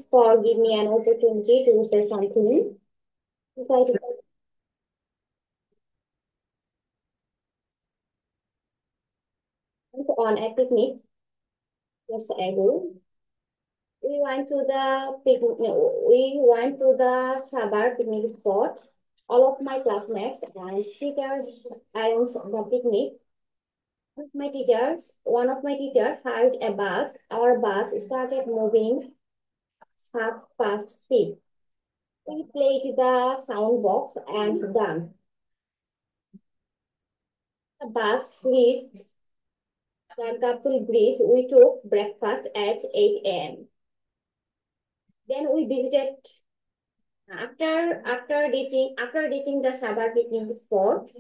for giving me an opportunity to say something. Try to comment on a picnic years ago. We went to the picnic. No, we went to the Shabar picnic spot. All of my classmates and teachers arranged the picnic. One of my teachers hired a bus. Our bus started moving half past speed. We played the sound box and done. The bus reached the Gaptul Bridge. We took breakfast at 8 a.m. Then we visited after reaching the Sabar picnic spot.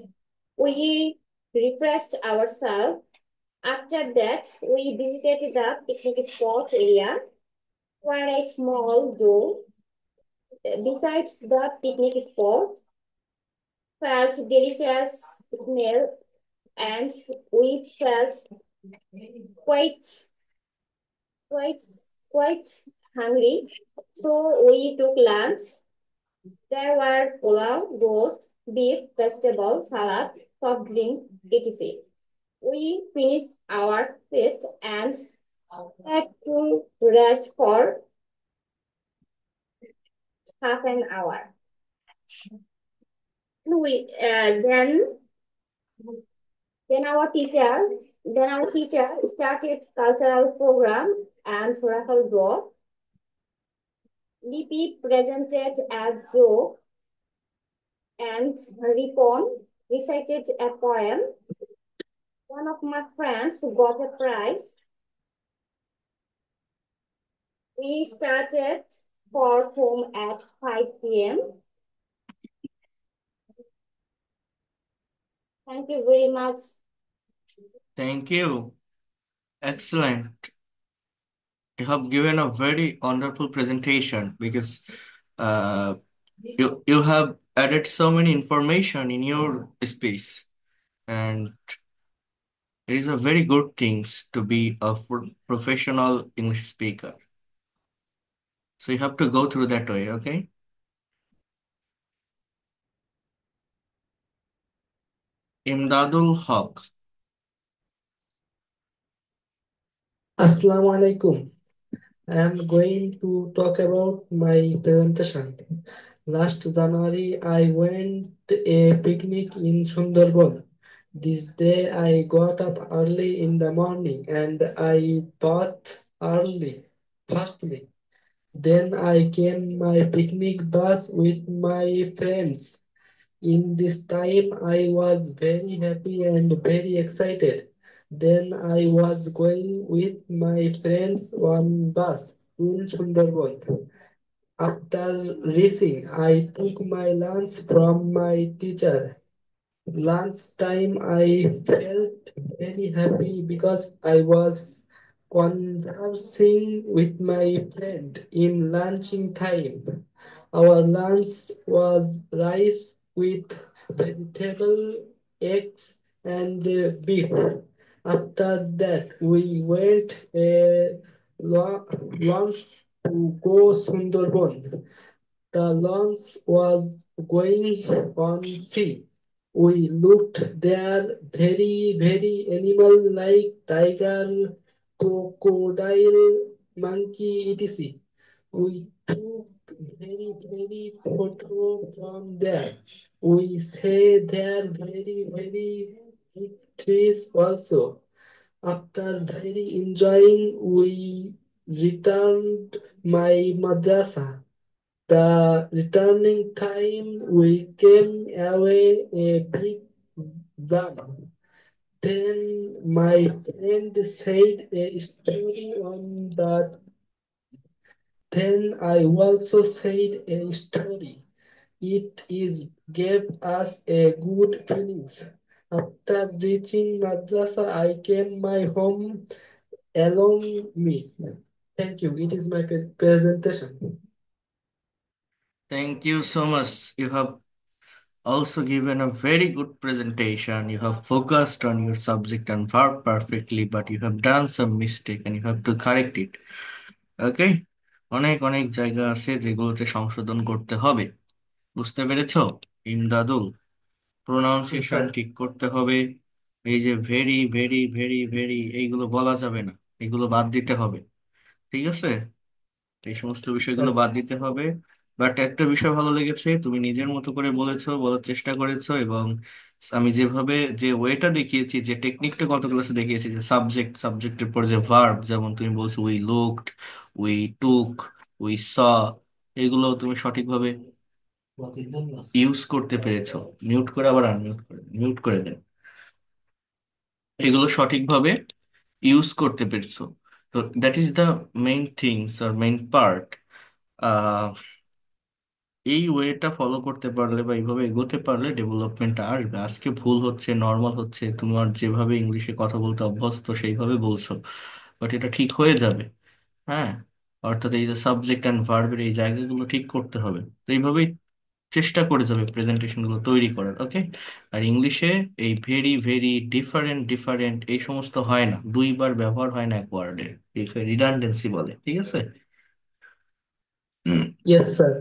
We refreshed ourselves. After that, we visited the picnic spot area where a small door besides the picnic spot felt delicious smell and we felt quite quite quite hungry. So we took lunch. There were pulao, roast, beef, vegetable, salad, soft drink, etc. We finished our feast and had to rest for half an hour. We then our teacher then our teacher started cultural program and raffle draw. Lipi presented a joke and Ripon recited a poem. One of my friends who got a prize. We started for home at 5 p.m. Thank you very much. Thank you. Excellent. You have given a very wonderful presentation because uh, you have added so many information in your space, and it is a very good things to be a professional English speaker. So you have to go through that way, okay? Imdadul Haq. Assalamu alaikum. I am going to talk about my presentation. Last January, I went a picnic in Sundarban. This day, I got up early in the morning and I bathed early, firstly. Then I came my picnic bus with my friends. In this time, I was very happy and very excited. Then I was going with my friends on bus in Sundarban. After reaching, I took my lunch from my teacher. Lunchtime, I felt very happy because I was conversing with my friend in lunching time. Our lunch was rice with vegetable, eggs, and beef. After that, we went once to go Sundarban. The launch was going on sea. We looked there very animal like tiger, crocodile, monkey, etc. We took very photo from there. We say there very big trees also. After very enjoying, we returned my madrasa. The returning time we came away a big jam. Then my friend said a story on that. Then I also said a story. It is gave us a good feelings. After reaching madrasa, I came my home along me. Thank you. It is my presentation. Thank you so much. You have also given a very good presentation. You have focused on your subject and verb perfectly, but you have done some mistake and you have to correct it. Okay? অনেক অনেক জায়গা আছে যেগুলোতে সংশোধন করতে হবে। বুঝতে পেরেছো ইমদাদুল? জি প্রোনাউন্সিয়েশন স্যার। ঠিক করতে হবে। এই যে ভেরি ভেরি ভেরি ভেরি এইগুলো বলা যাবে না, এগুলো বাদ দিতে হবে। ঠিক আছে, এই সমস্ত বিষয়গুলো বাদ আচ্ছা। দিতে হবে। বাট একটা বিষয় ভালো লেগেছে, তুমি নিজের মতো করে বলেছো, বলার চেষ্টা করেছো, এবং আমি যেভাবে যে ওয়েটা দেখিয়েছি, যে টেকনিকটা গত ক্লাসে দেখিয়েছি, যে সাবজেক্টের পর যে ভার্ব, যেমন তুমি বলছো we looked, we took, we saw, এগুলো তুমি সঠিকভাবে ইউজ করতে পেরেছো। মিউট করে আবার আনমিউট করে, মিউট করে দেন। এগুলো সঠিকভাবে ইউজ করতে পেরেছো। তো that is the main things আর মেইন পার্ট। এই ওয়েটা ফলো করতে পারলে বা এইভাবে এগোতে পারলে ডেভেলপমেন্ট আসবে। আজকে ভুল হচ্ছে, নর্মাল হচ্ছে, তোমার যেভাবে ইংলিশে কথা বলতে অভ্যস্ত সেইভাবে বলছো, বাট এটা ঠিক হয়ে যাবে। হ্যাঁ, অর্থাৎ এই যে সাবজেক্ট অ্যান্ড ভার্বের এই জায়গাগুলো ঠিক করতে হবে। তো এইভাবেই চেষ্টা করে যাবে প্রেজেন্টেশন গুলো তৈরি করার। ওকে? আর ইংলিশে এই ভেরি ভেরি ডিফারেন্ট ডিফারেন্ট এই সমস্ত হয় না, দুইবার ব্যবহার হয় না এক ওয়ার্ডে, রিডান্ডেন্সি বলে। ঠিক আছে? Yes sir.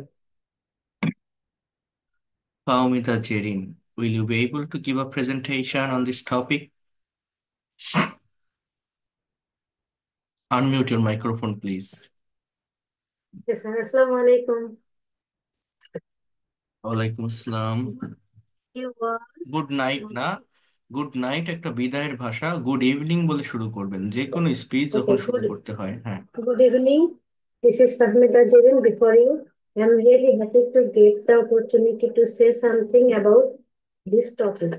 Paumita Jerin, will you be able to give a presentation on this topic? Unmute your microphone, please. Yes, sir. Assalamu alaikum. ওয়ালাইকুম আসসালাম। You are গুড নাইট না, গুড নাইট একটা বিদায়ের ভাষা। গুড ইভিনিং বলে শুরু করবেন, যে কোনো স্পিচ যখন okay. শুরু করতে হয়। হ্যাঁ, Good evening. This is Fahmida Jerin before you. I'm really happy to get the opportunity to say something about this topic.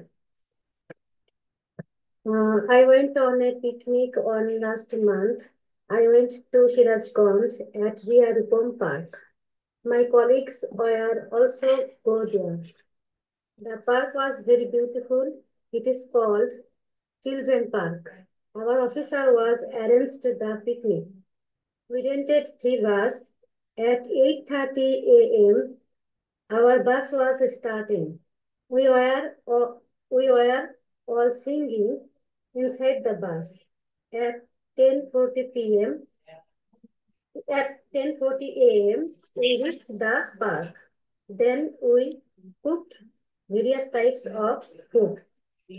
I went on a picnic on last month. I went to Sirajganj at Ria Rupam Park. My colleagues were also go there. The park was very beautiful. It is called Children Park. Our officer was arranged the picnic. We rented three buses. At 8:30 a.m., our bus was starting. We were, we were all singing inside the bus. At 10:40 p.m., at 10:40 a.m., we reached the park. Then we cooked various types of food,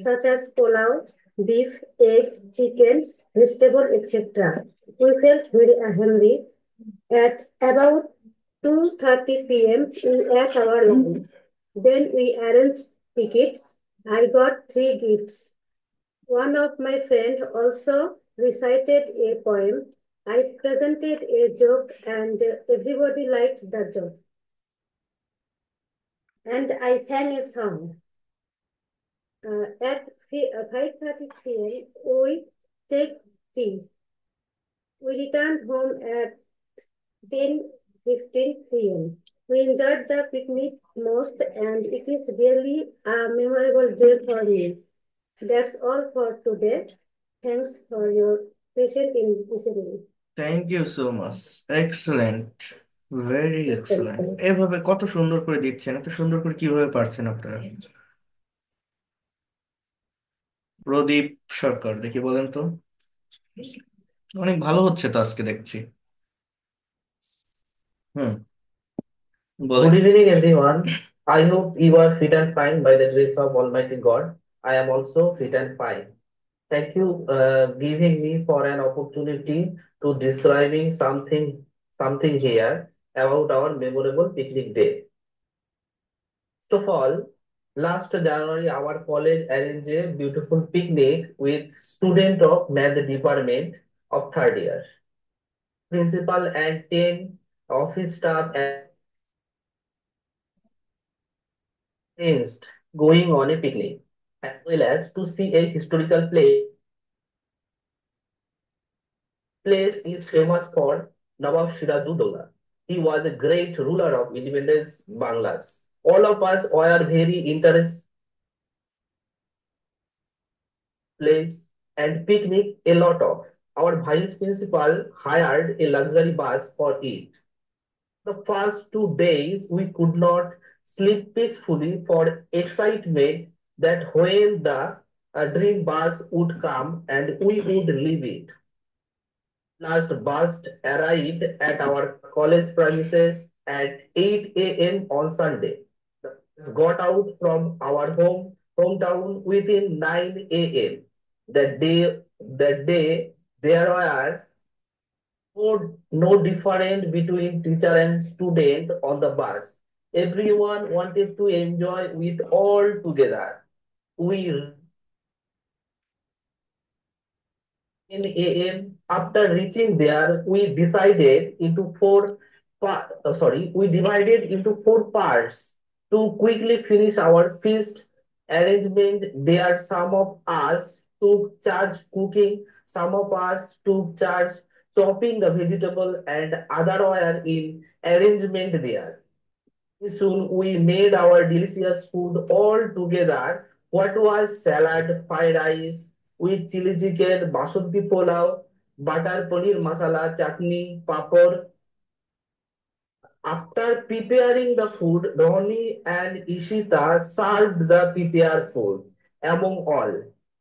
such as pulao, beef, eggs, chicken, vegetable, etc. We felt very hungry. At about 2:30 p.m., we ate our lunch. Then we arranged tickets. I got three gifts. One of my friends also recited a poem. I presented a joke and everybody liked the joke. And I sang a song. At 5:30 p.m., we take tea. We returned home at 10:15 p.m. We enjoyed the picnic most and it is really a memorable day for me. That's all for today. Thanks for your patience in listening. Thank you so much. Excellent, very excellent. Welcome. এভাবে কত সুন্দর করে দিচ্ছেন, এত সুন্দর করে কিভাবে পারছেন আপনারা? প্রদীপ সরকার, দেখি বলেন তো। অনেক ভালো হচ্ছে তো আজকে দেখছি। হুম, বলেন। Good evening, everyone. I hope you are fit and fine by the grace of Almighty God. I am also fit and fine. Thank you giving me for an opportunity to describing something here about our memorable picnic day. First of all, last January our college arranged a beautiful picnic with student of math department of third year. Principal and 10 office staff arranged going on a picnic, as well as to see a historical place. Place is famous for Nawab Sirajuddaulah. He was a great ruler of independence Bangladesh. All of us were very interested in place and picnic a lot of. Our vice principal hired a luxury bus for it. The first 2 days we could not sleep peacefully for excitement that when the dream bus would come and we would leave it. Last bus arrived at our college premises at 8 a.m. on Sunday. The bus got out from our hometown within 9 a.m. That day there were no different between teacher and student on the bus. Everyone wanted to enjoy with all together. We reached in AM. After reaching there, we divided into four parts to quickly finish our feast arrangement. There, some of us took charge cooking, some of us took charge chopping the vegetable, and other were in arrangement there. Soon we made our delicious food all together. What was salad, fried rice with chili chicken, basmati pulao, butter paneer masala, chutney, papad. After preparing the food, Ronnie and Ishita served the prepared food among all.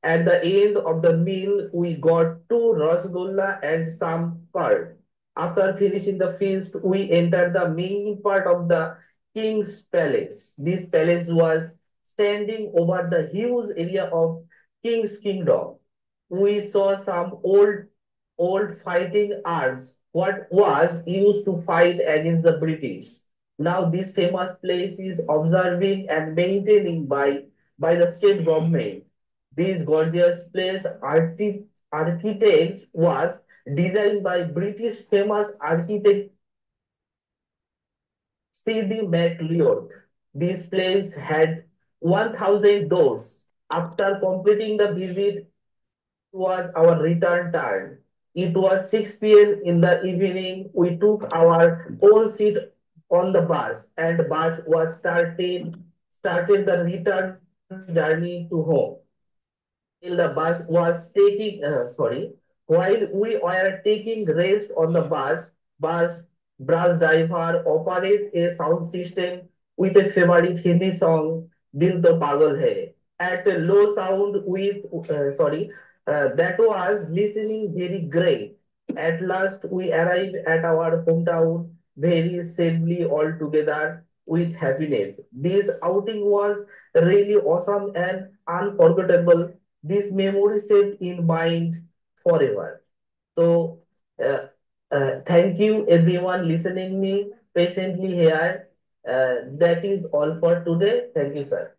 At the end of the meal, we got two rasgulla and some curd. After finishing the feast, we entered the main part of the king's palace. This palace was standing over the huge area of king's kingdom. We saw some old fighting arms, what was used to fight against the British. Now this famous place is observing and maintaining by the state government. This gorgeous place architects was designed by British famous architect C.D. MacLeod. This place had 1,000 doors. After completing the visit, was our return time. It was 6 p.m. in the evening. We took our own seat on the bus, and bus was started the return journey to home. While the bus was while we were taking rest on the bus driver operate a sound system with a favorite Hindi song, Dil To Pagal Hai, at a low sound that was listening very great. At last, we arrived at our hometown very safely all together with happiness. This outing was really awesome and unforgettable. This memory stayed in mind forever. So, uh, thank you everyone listening me patiently here. That is all for today. Thank you, sir.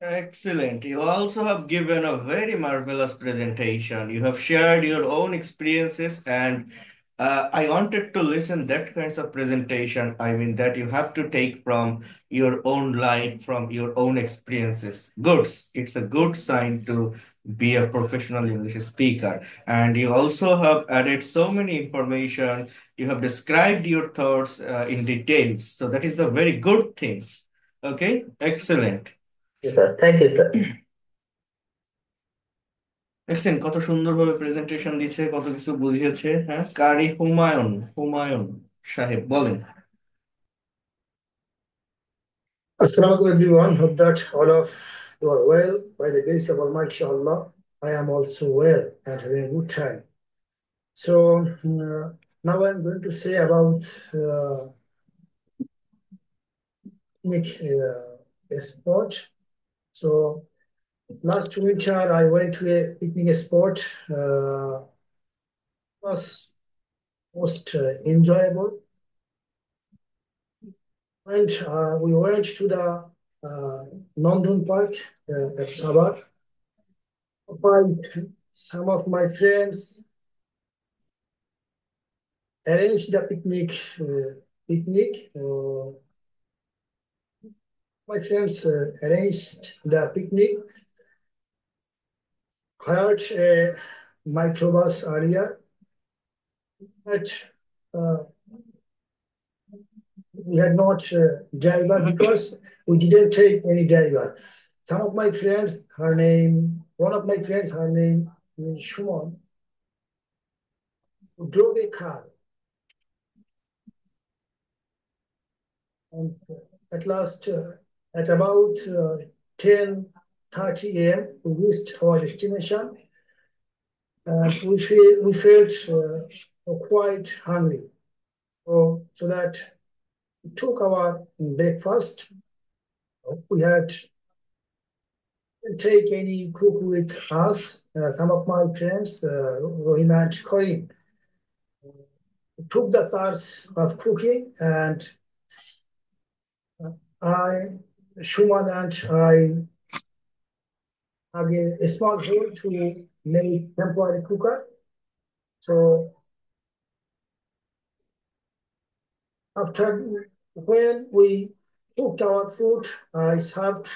Excellent. You also have given a very marvelous presentation. You have shared your own experiences, and I wanted to listen that kinds of presentation. I mean that you have to take from your own life, from your own experiences. Good. It's a good sign to be a professional English speaker. And you also have added so many information. You have described your thoughts in details. So that is the very good things. Okay. Excellent. Yes, sir. Thank you, sir. দেখছেন কত সুন্দরভাবে presentation দিচ্ছে, কত কিছু বুঝিয়েছে। হ্যাঁ, কারি হুমায়ুন হুমায়ুন সাহেব বলেন। Assalamu alaikum everyone. Hope that all of you are well. By the grace of Almighty Allah, I am also well and having a good time. So now I'm going to say about picnic spot. So last winter I went to a picnic spot. Was most enjoyable. And we went to the Nandun Park at Sabar. Some of my friends arranged the picnic. My friends arranged the picnic, hired a microbus area, but we had not driver because we didn't take any driver. Some of my friends, one of my friends, her name is Shumon, drove a car. And at last, at about 10:30 a.m., we reached our destination, and we felt quite hungry. so that we took our breakfast. We had take any cook with us. Some of my friends, Rohim and Karim, took the charge of cooking, and I, Shuman and I have a small hole to make temporary cooker. So after when we cooked our food, I served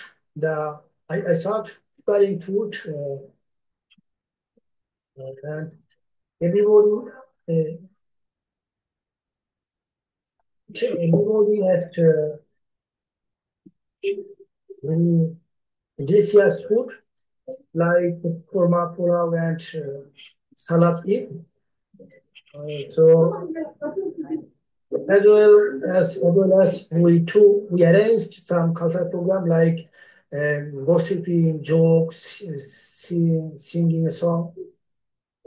I served preparing food, and everybody uh, everybody had very delicious food like korma pulao and salad eat. So as well as we arranged some cultural program like gossiping, jokes, singing a song.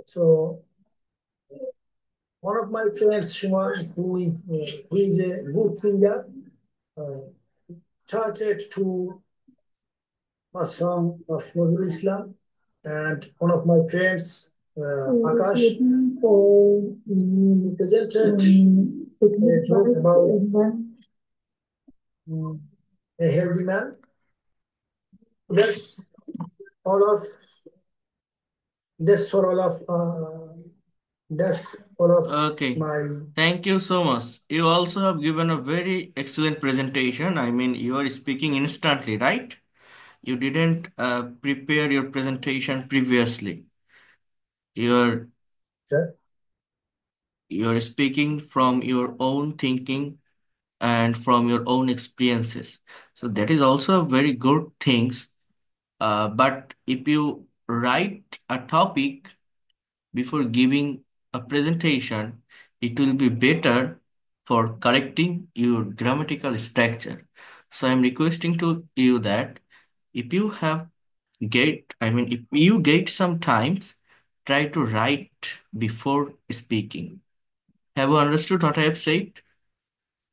So one of my friends, Shuman, who is a good singer, uh, started to a song of Nurul Islam, and one of my friends, Akash, presented a joke about a healthy man. That's all of that's for all of that's all of Okay. my. Thank you so much. You also have given a very excellent presentation. I mean, you are speaking instantly, right? You didn't prepare your presentation previously. You're Sir. you're speaking from your own thinking and from your own experiences. So that is also a very good things. But if you write a topic before giving a presentation, it will be better for correcting your grammatical structure. So I'm requesting to you that if you have if you get some times, try to write before speaking. Have you understood what I have said?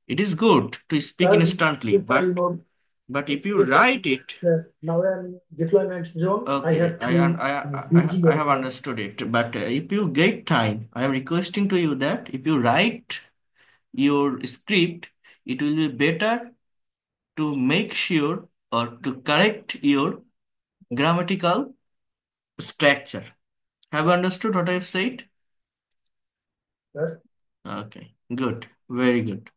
It is good to speak Sir, instantly, since I know but if you this write it, now I'm in deployment zone, I okay, have to busy I right have now. understood it. But if you get time, I am requesting to you that if you write your script, it will be better to make sure or to correct your grammatical structure. Have you understood what I have said? Sir. Okay, good, very good.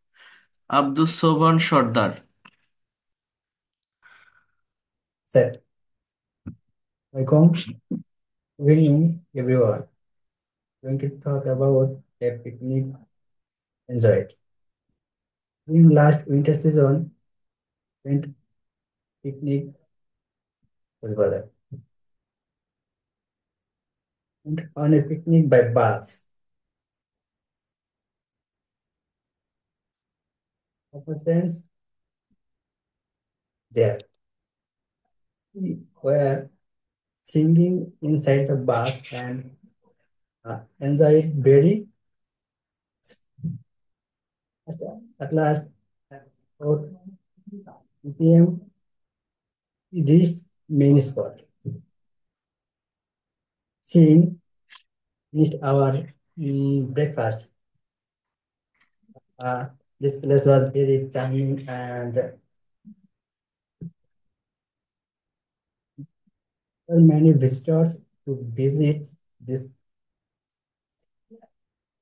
Abdus Soban Sardar. Sir, welcome. Good evening, everyone. Going to talk about a picnic enjoyed. In last winter season, went picnic with brother. Went on a picnic by bus. Our friends there. We were singing inside the bus and enjoyed very. At last, at 4 p.m., we reached main spot. Seeing finished our breakfast. Uh, this place was very charming and there were many visitors to visit this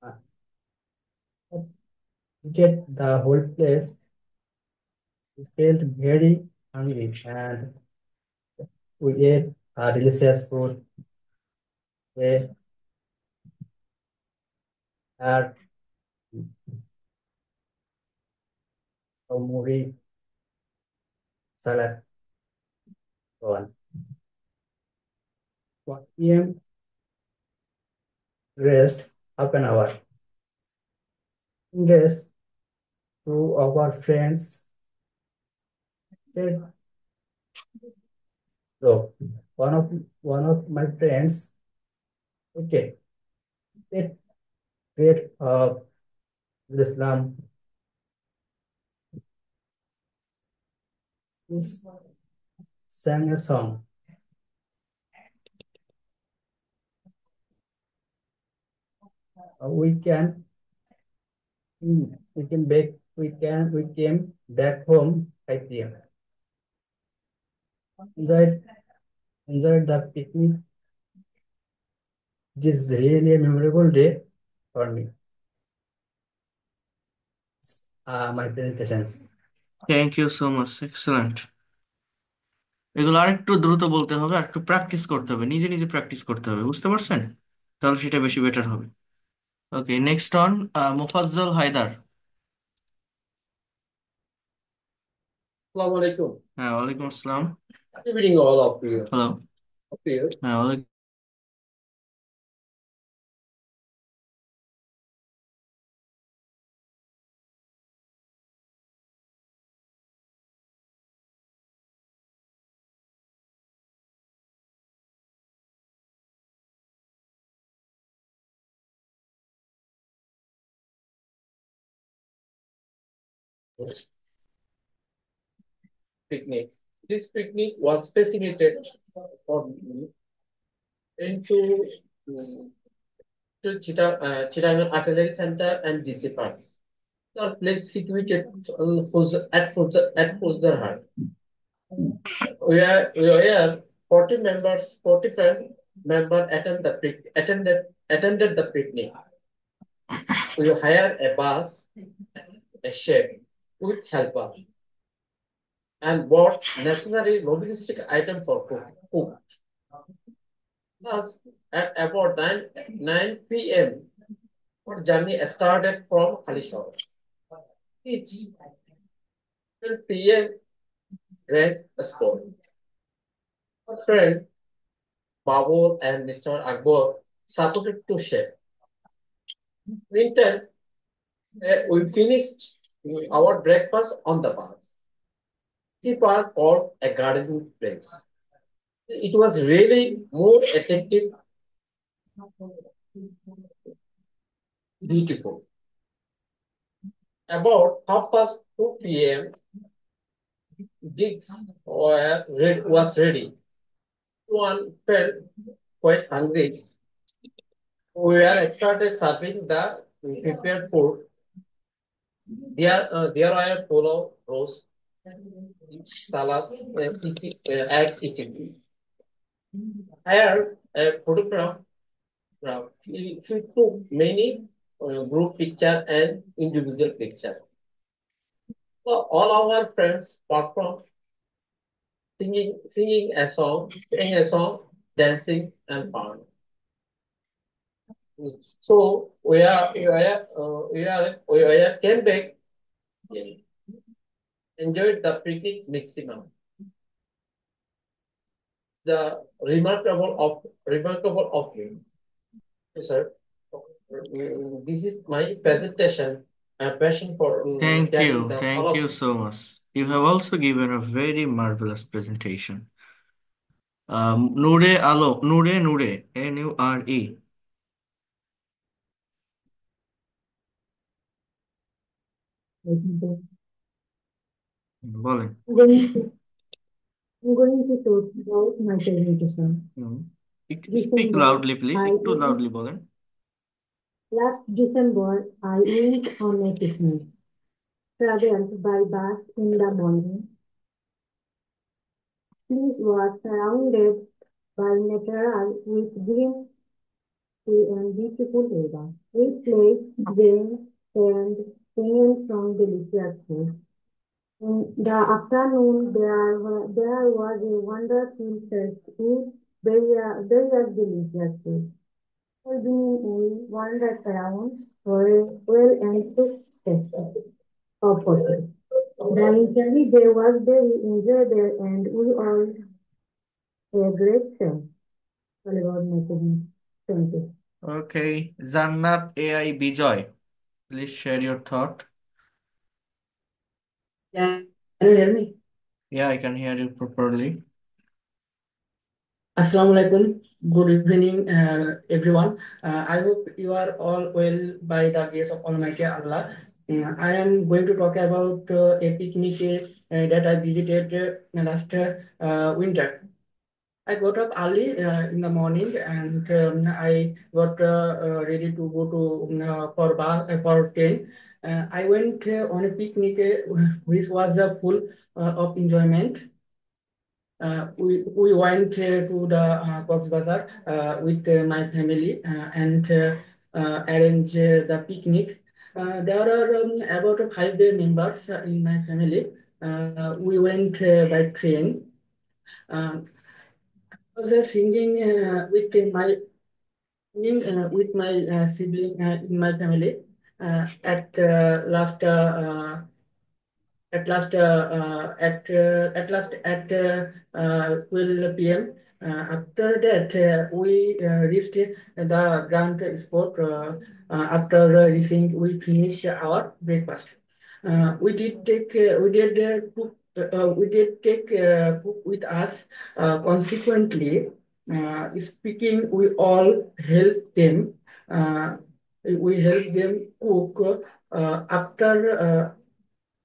uh, visit the whole place. We felt very hungry and we ate delicious food. They had a movie salad on 1 p.m. rest half an hour. Rest two of our friends said so. One of my friends okay, it great Islam is sang a song. We can we can back we came back home 5 p.m. Enjoyed enjoyed the picnic. This is really a memorable day for me. My presentations. Thank you so much, excellent. এগুলো আরেকটু দ্রুত বলতে হবে, আর একটু practice করতে হবে, নিজে নিজে প্র্যাকটিস করতে হবে, বুঝতে পারছেন? তাহলে সেটা বেশি বেটার হবে। Okay, next on Mofazzal Haider. Assalamu alaikum. হ্যাঁ, ওয়ালাইকুম আসসালাম। Good evening, all of you. Hello. Of you. হ্যাঁ, Picnic. This picnic was facilitated for me into Chittagong Artillery Center and DC Park. The place situated at Fuzarhat. We are 40 members, 40 friends member attended the picnic. We hired a bus, a chef with helper, and bought necessary logistic items for cook. Thus, at about 9 p.m., our journey started from Halishaw. Each 12 p.m. rent a spot. Our friend Babur and Mr. Akbar supported to share. Meantime, we finished our breakfast on the bus. The park called a gardening place. It was really more attractive, beautiful. About 2:30 p.m., gigs was ready. One felt quite hungry. We were started serving the prepared food. There were pulao, roast, salad, egg, etc. I had a photograph. He took many group picture and individual picture. So all our friends performed singing a song, dancing and fun. So we are came back, enjoyed the picnic maximum. The remarkable of me, sir. This is my presentation. Passion for thank getting you, the thank all you of so much. You have also given a very marvelous presentation. Nure, Nure. বলেন। I'm going to, I'm going to talk about my presentation. Speak December, loudly, please. I একটু went, loudly বলেন। last December, I went on a picnic, traveled by bus in the morning. Place was surrounded by natural with green tree and beautiful weather. We played games and sang some delicious food. In the afternoon, there was a wonderful feast with various delicious food. Evening, we wandered around for a well and took pictures of photos. The initially there was very enjoyable and we all had a great time. All about my children. Thank you. Okay, Jannat AI Bijoy, please share your thought. Can you hear me? Yeah, I can hear you properly. Assalamu alaikum. Good evening, everyone. I hope you are all well by the grace of Almighty Allah. I am going to talk about a picnic that I visited last winter. I got up early in the morning and I got ready to go to for 10. I went on a picnic which was full of enjoyment. We went to the Cox's Bazar with my family and arranged the picnic. There are about 5 members in my family. We went by train. Uh, I was singing with my sibling in my family at last at 12 p.m. After that, we reached the grand spot. After reaching, we finished our breakfast. We did take cook with us. Consequently, speaking, we all helped them. Uh, we helped them cook. After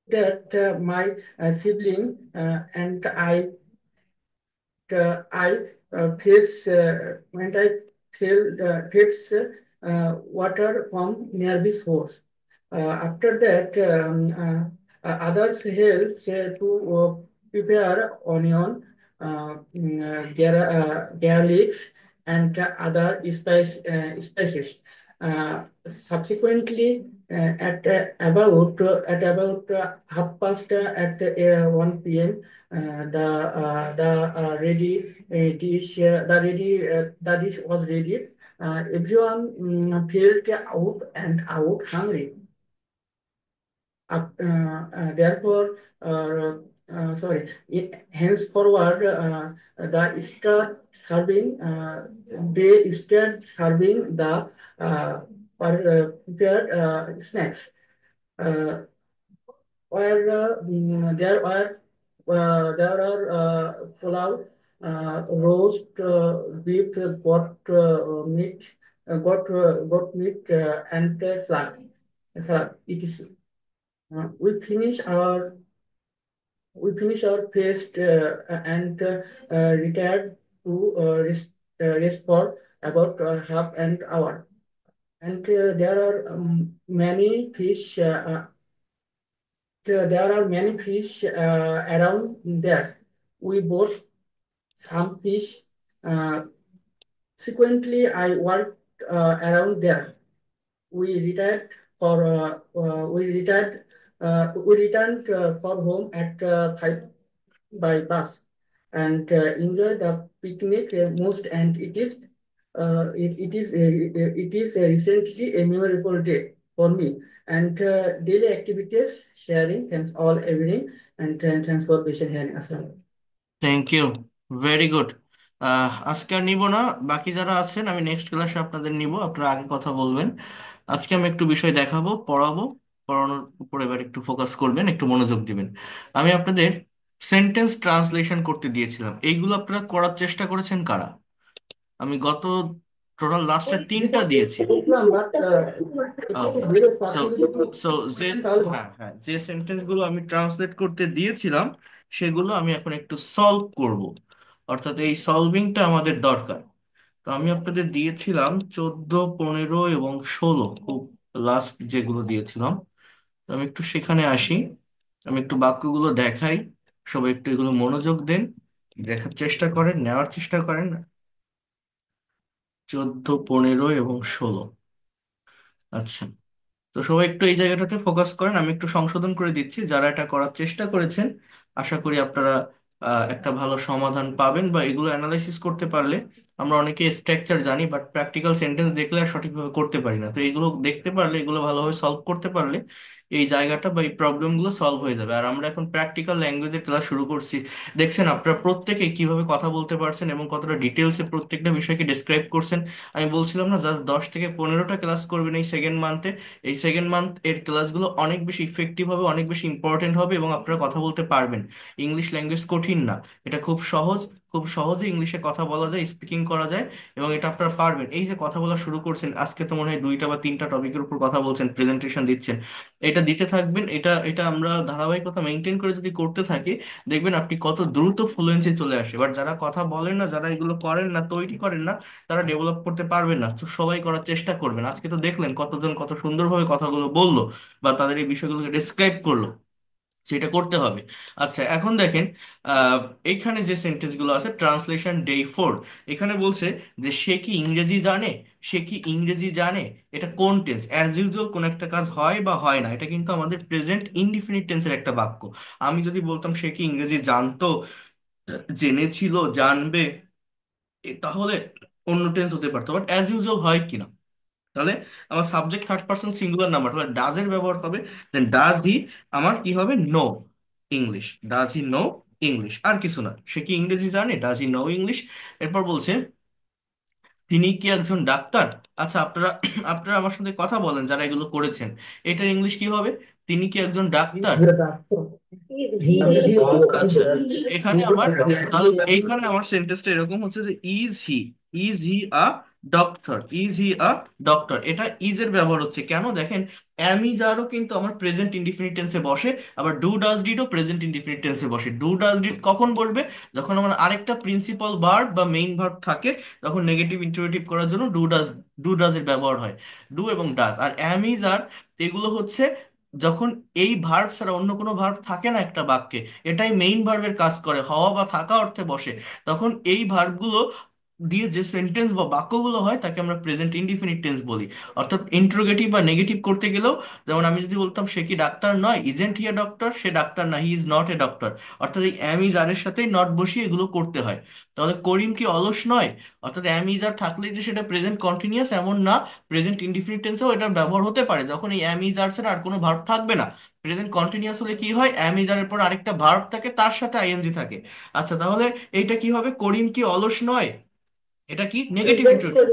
that my sibling and I face when I fetch water from nearby source. After that, others help to prepare onion, garlics, and other spices. Subsequently, at about half past at 1 p.m. The ready the dish was ready. Everyone felt out and out hungry. Therefore, henceforward, the start serving they start serving the prepared snacks. Uh, where there are pulao, roast beef, goat meat, and salad. Salad. It is we finish our feast and retired to rest for about half an hour. And there are many fish. There are many fish around there. We bought some fish. Uh, Sequently, I worked around there. We retired for we returned for home at 5 by bus and enjoy the picnic most, and it is recently a memorable day for me, and daily activities sharing. Thanks all evening, and thanks for patient hearing. Assalam. Thank you, very good. আজকে আর নিব না, বাকি যারা আছেন আমি next ক্লাসে আপনাদের নিব, আপনারা আগে কথা বলবেন। আজকে আমি একটু বিষয় দেখাবো, পড়াবো। পড়ানোর উপর এবার একটু ফোকাস করবেন, একটু মনোযোগ দিবেন। আমি আপনাদের সেন্টেন্স ট্রান্সলেশন করতে দিয়েছিলাম, এইগুলো আপনারা করার চেষ্টা করেছেন কারা? আমি গত টোটাল লাস্টে 3টা দিয়েছি। সো যে হ্যাঁ হ্যাঁ যে সেন্টেন্স গুলো আমি ট্রান্সলেট করতে দিয়েছিলাম সেগুলো আমি এখন একটু সলভ করব, অর্থাৎ এই সলভিংটা আমাদের দরকার। তো আমি আপনাদের দিয়েছিলাম 14, 15 এবং 16, খুব লাস্ট যেগুলো দিয়েছিলাম। তো আমি একটু সেখানে আসি, আমি একটু বাক্যগুলো দেখাই, সবাই একটু এগুলো মনোযোগ দেন, দেখার চেষ্টা করেন, নেওয়ার চেষ্টা করেন। 14, 15 এবং 16। আচ্ছা, তো সবাই একটু এই জায়গাটাতে ফোকাস করেন, আমি একটু সংশোধন করে দিচ্ছি। যারা এটা করার চেষ্টা করেছেন আশা করি আপনারা একটা ভালো সমাধান পাবেন, বা এগুলো অ্যানালাইসিস করতে পারলে। আমরা অনেকে স্ট্রাকচার জানি বাট প্র্যাকটিক্যাল সেন্টেন্স দেখলে আর সঠিকভাবে করতে পারি না, তো এগুলো দেখতে পারলে, এগুলো ভালোভাবে সলভ করতে পারলে এই জায়গাটা বা এই প্রবলেমগুলো সলভ হয়ে যাবে। আর আমরা এখন প্র্যাকটিক্যাল ল্যাঙ্গুয়েজের ক্লাস শুরু করছি। দেখছেন আপনারা প্রত্যেকে কিভাবে কথা বলতে পারছেন এবং কতটা ডিটেলসে প্রত্যেকটা বিষয়কে ডিসক্রাইব করছেন। আমি বলছিলাম না, জাস্ট 10 থেকে 15টা ক্লাস করবেন এই সেকেন্ড মান্থে। এই সেকেন্ড মান্থ এর ক্লাসগুলো অনেক বেশি ইফেক্টিভ হবে, অনেক বেশি ইম্পর্টেন্ট হবে এবং আপনারা কথা বলতে পারবেন। ইংলিশ ল্যাঙ্গুয়েজ কঠিন না, এটা খুব সহজ, খুব সহজে ইংলিশে কথা বলা যায়, স্পিকিং করা যায়, এবং এটা আপনারা পারবেন। এই যে কথা বলা শুরু করছেন, আজকে তো মনে হয় 2টা বা 3টা টপিকের উপর কথা বলছেন, প্রেজেন্টেশন দিচ্ছেন, এটা দিতে থাকবেন। এটা এটা আমরা ধারাবাহিকতা মেনটেন করে যদি করতে থাকি, দেখবেন আপনি কত দ্রুত ফ্লুয়েন্সি চলে আসে। বাট যারা কথা বলেন না, যারা এগুলো করেন না, তৈরি করেন না, তারা ডেভেলপ করতে পারবেন না। তো সবাই করার চেষ্টা করবেন। আজকে তো দেখলেন কতজন কত সুন্দরভাবে কথাগুলো বললো বা তাদের এই বিষয়গুলোকে ডিসক্রাইব করলো, সেটা করতে হবে। আচ্ছা, এখন দেখেন আহ এইখানে যে সেন্টেন্স গুলো আছে, ট্রান্সলেশন ডে 4, এখানে বলছে যে সে কি ইংরেজি জানে, সে কি ইংরেজি জানে। এটা কোন টেন্স? অ্যাজ ইউজুয়াল কোন একটা কাজ হয় বা হয় না, এটা কিন্তু আমাদের প্রেজেন্ট ইনডিফিনিট টেন্সের একটা বাক্য। আমি যদি বলতাম সে কি ইংরেজি জানতো, জেনেছিল, জানবে, তাহলে অন্য টেন্স হতে পারতো। বাট অ্যাজ ইউজুয়াল হয় কিনা, তাহলে আমার subject third person singular number, তাহলে ডাজ এর ব্যবহার হবে। দেন ডাজ হি আমার কি হবে? Know English. Does he know English, আর কিছু না। সে কি ইংরেজি জানে, ডাজ হি নো ইংলিশ। এরপর বলছে তিনি কি একজন ডাক্তার। আচ্ছা, আপনারা আপনারা আমার সাথে কথা বলেন যারা এগুলো করেছেন, এটার ইংলিশ কি হবে? তিনি কি একজন ডাক্তার? আচ্ছা, এখানে আমার তাহলে এইখানে আমার সেন্টেন্সটা এরকম হচ্ছে যে is he a doctor, is he a doctor. এটা ইজ এর ব্যবহার হচ্ছে কেন দেখেন, অ্যাম ইজ আরও কিন্তু আমার প্রেজেন্ট ইনডিফিনিট টেন্সে বসে, আবার ডু ডাজ ডিডও প্রেজেন্ট ইনডিফিনিট টেন্সে বসে। ডু ডাজ ডিড কখন বলবে? যখন আমার আরেকটা প্রিন্সিপাল ভার্ব বা মেইন ভার্ব থাকে, তখন নেগেটিভ ইন্টারোগেটিভ করার জন্য ডু ডাজ এর ব্যবহার হয়। ডু এবং ডাজ আর অ্যাম ইজ আর, এগুলো হচ্ছে যখন এই ভার্ব ছাড়া অন্য কোনো ভার্ব থাকে না একটা বাক্যে, এটাই মেইন ভার্বের কাজ করে, হওয়া বা থাকা অর্থে বসে, তখন এই ভার্বগুলো দিয়ে যে সেন্টেন্স বা বাক্যগুলো হয় তাকে আমরা প্রেজেন্ট ইনডিফিনিট টেন্স বলি। অর্থাৎ ইন্টারোগেটিভ বা নেগেটিভ করতে গেলেও, যেমন আমি যদি বলতাম সে কি ডাক্তার নয়, ইজেন্ট হি এ ডক্টর, সে ডাক্তার না, he is not a doctor, অর্থাৎ এই অ্যাম ইজ আর এর সাথেই নট বসিয়ে এগুলো করতে হয়। তাহলে করিম কি অলস নয়, অর্থাৎ অ্যাম ইজ আর থাকলেই যে সেটা প্রেজেন্ট কন্টিনিউয়াস এমন না, প্রেজেন্ট ইনডিফিনিট টেন্সেও এটার ব্যবহার হতে পারে যখন এই অ্যাম ইজ আর এর আর কোনো ভার্ব থাকবে না। প্রেজেন্ট কন্টিনিউয়াস হলে কি হয়, অ্যাম ইজ আর এর পর আরেকটা ভার্ব থাকে, তার সাথে আইএনজি থাকে। আচ্ছা, তাহলে এইটা কি হবে? করিম কি অলস নয়, এটা কি negative interrogative.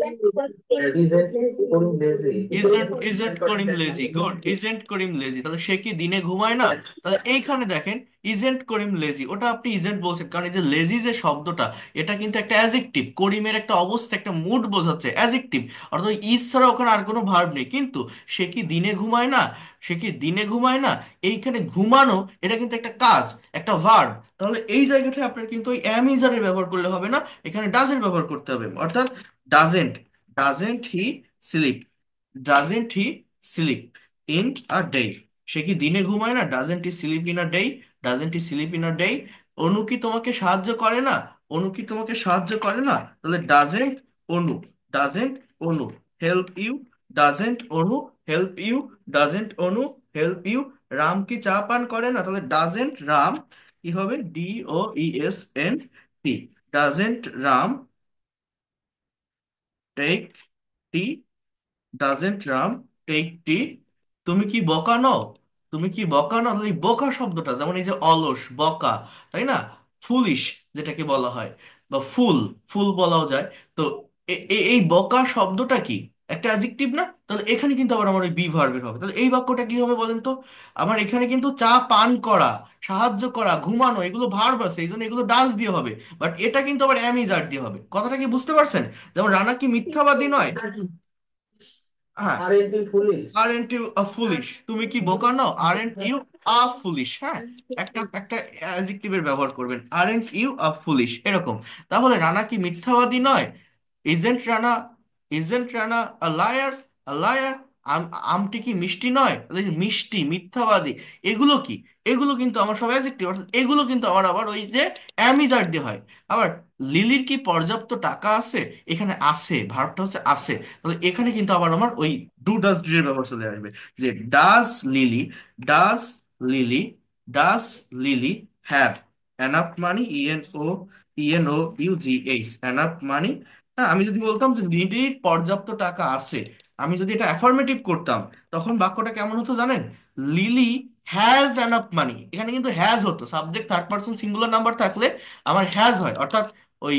Isn't Karim lazy, good, isn't Karim lazy, তাহলে সে কি দিনে ঘুমায় না। তাহলে এইখানে দেখেন ইজেন্ট করিম লেজি, ওটা আপনি ইজেন্ট বলছেন কারণ এই যে লেজি যে শব্দটা, এটা কিন্তু একটা অ্যাজেক্টিভ, করিমের একটা অবস্থা, একটা মুড বোঝাচ্ছে, অ্যাজেক্টিভ। অর্থাৎ ইজ ছাড়া ওখানে আর কোনো ভার্ব নেই। কিন্তু সে কি দিনে ঘুমায় না, সে কি দিনে ঘুমায় না, এইখানে ঘুমানো এটা কিন্তু একটা কাজ, একটা ভার্ব। তাহলে এই জায়গাটায় আপনার কিন্তু ওই অ্যাম ইজ আর এর ব্যবহার করলে হবে না, এখানে ডাজের ব্যবহার করতে হবে। অর্থাৎ doesn't doesn't he sleep, doesn't he sleep in a day, সে কি দিনে ঘুমায় না, doesn't he sleep in a day, doesn't he sleep in a day. Anu কি তোমাকে সাহায্য করে না, অনু কি তোমাকে সাহায্য করে না, তাহলে doesn't Anu, doesn't Anu help you, doesn't Anu help you, doesn't Anu help you. Ram কি চা পান করে না, তাহলে ডাজেন্ট রাম কি হবে? DOESNT, doesn't Ram take tea, doesn't Ram take tea. তুমি কি বোকা নও, তুমি কি বোকা নও, তাহলে এই বোকা শব্দটা, যেমন এই যে অলস, বকা, তাই না, ফুলিশ যেটাকে বলা হয়, বা ফুল, ফুল বলাও যায়। তো এই বকা শব্দটা কি একটা অ্যাডজেক্টিভ না? তাহলে এখানে কিন্তু আবার আমার ওই বি ভার্বের হবে। তাহলে এই বাক্যটা কি হবে বলেন তো? আমার এখানে কিন্তু চা পান করা, সাহায্য করা, ঘুমানো, এগুলো ভার্ব আছে, এই জন্য এগুলো ডাজ দিয়ে হবে। বাট এটা কিন্তু আবার অ্যামিজার দিয়ে হবে। কথাটা কি বুঝতে পারছেন? যেমন রানা কি মিথ্যাবাদী নয়, হ্যাঁ, Aren't you foolish? Aren't you a foolish, তুমি কি বোকা নও, আরেন্ট ইউ আ ফুলিশ। হ্যাঁ, একটা একটা অ্যাডজেক্টিভের ব্যবহার করবেন, আরেন্ট ইউ আ ফুলিশ, এরকম। তাহলে রানা কি মিথ্যাবাদী নয়, isn't Rana, isn't Rana a liar, a liar. আমটি কি মিষ্টি নয়, তাহলে এই যে মিষ্টি, মিথ্যাবাদী, এগুলো কি, এগুলো কিন্তু আমার সব অ্যাডজেক্টিভ, অর্থাৎ এগুলো কিন্তু আমার আবার ওই যে অ্যামিজার দিয়ে হয়। আবার লিলির কি পর্যাপ্ত টাকা আছে, এখানে আছে, ভার্বটা হচ্ছে আছে, তাহলে এখানে কিন্তু আবার আমার ওই ডু ডাজ ডু এর ব্যবহার চলে আসবে। যে does lily, does lily, does lily have enough money, ENOUGH, enough money. হ্যাঁ, আমি যদি বলতাম যে লিলির পর্যাপ্ত টাকা আছে, আমি যদি এটা অ্যাফার্মেটিভ করতাম, তখন বাক্যটা কেমন হতো জানেন? লিলি হ্যাজ এনাফ মানি, এখানে কিন্তু হ্যাজ হতো, subject third person singular number থাকলে আমার হ্যাজ হয়। অর্থাৎ ওই